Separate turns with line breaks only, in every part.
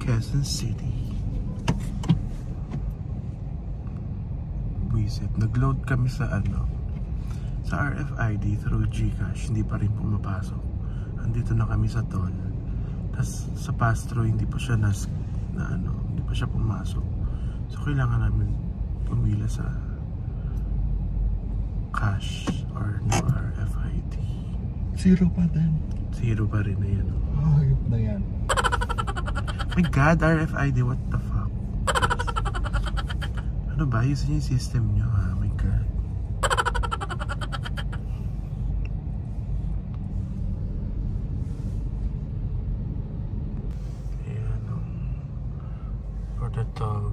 Quezon City. Buisit. Nag-load kami sa sa RFID through GCash. Hindi pa rin pumapasok. Andito na kami sa toll. Tapos sa pass-through hindi pa siya hindi pa siya pumasok. So kailangan namin pumila sa cash or no RFID.
Zero pa din.
Zero pa rin na yan.
Hayop na yan.
My God, RFID, what the fuck? Ano ba? Ayusin yung system nyo ha? My God. Ayan for the toll.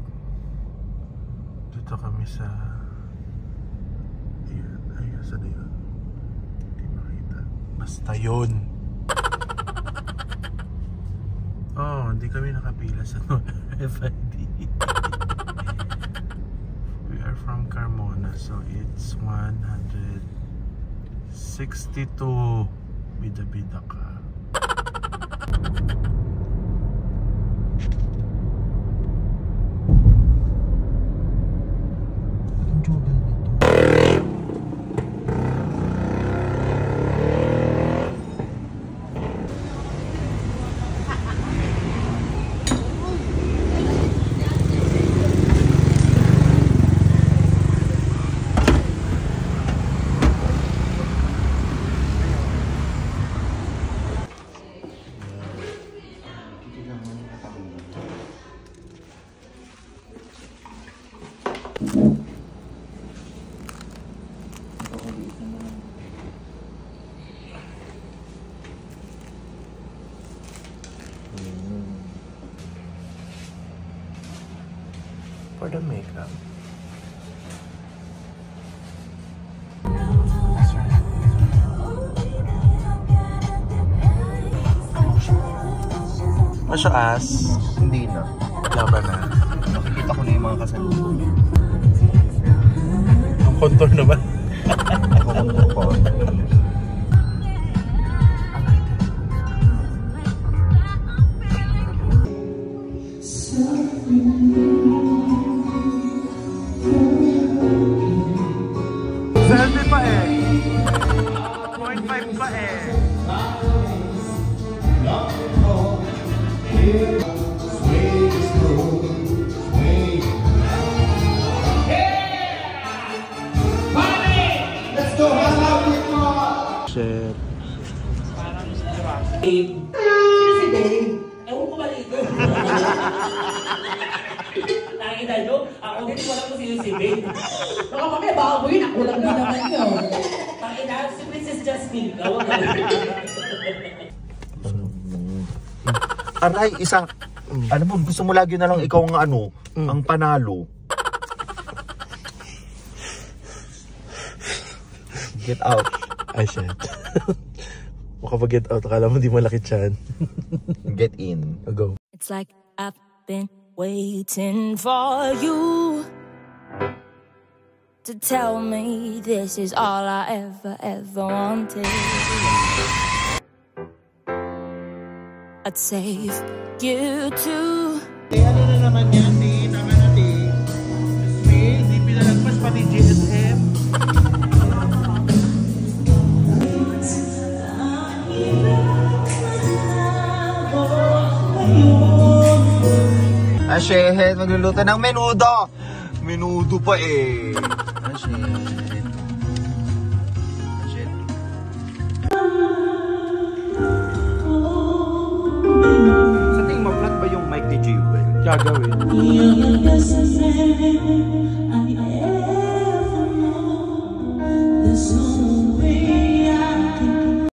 Dito kami sa ayun, saan na yun? Hindi makita. Basta yun. Oh, hindi kami nakapila sa RFID. We are from Carmona, so it's 162. Bida-bida ka.
Ang jogal nito.
For the makeup. Masyaas?
Hindi na.
Laban na.
Nakikita ko na yung mga kasalubong.
Ang contour naman.
Ako contour ko.
Selfie pa eh. 0.5 pa eh. Shit.
Si Dave, ewan ko malito. Nakikita nyo, ako din wala ko sino si Dave. Baka mamaya bago yun, ako lang din naman yun. Nakikita, si Princess Jasmine, gawag ka.
Aray, isang... Alam mo, gusto mo lagi na lang ikaw ang ang panalo. Get out.
Ay, shit. Makapag-get out, akala mo di malaki chan.
Get in.
Go.
It's like I've been waiting for you to tell me this is all I ever wanted. I'd save you too.
Ano na naman yan, di? Tama na, di. Di pinalagpas pati GSM.
Ashehet, magluluto ng menudo. Menudo pa eh. Ashehet. Ashehet. Sa tingin mo, flat ba yung mic ni Jewel?
Gagawin.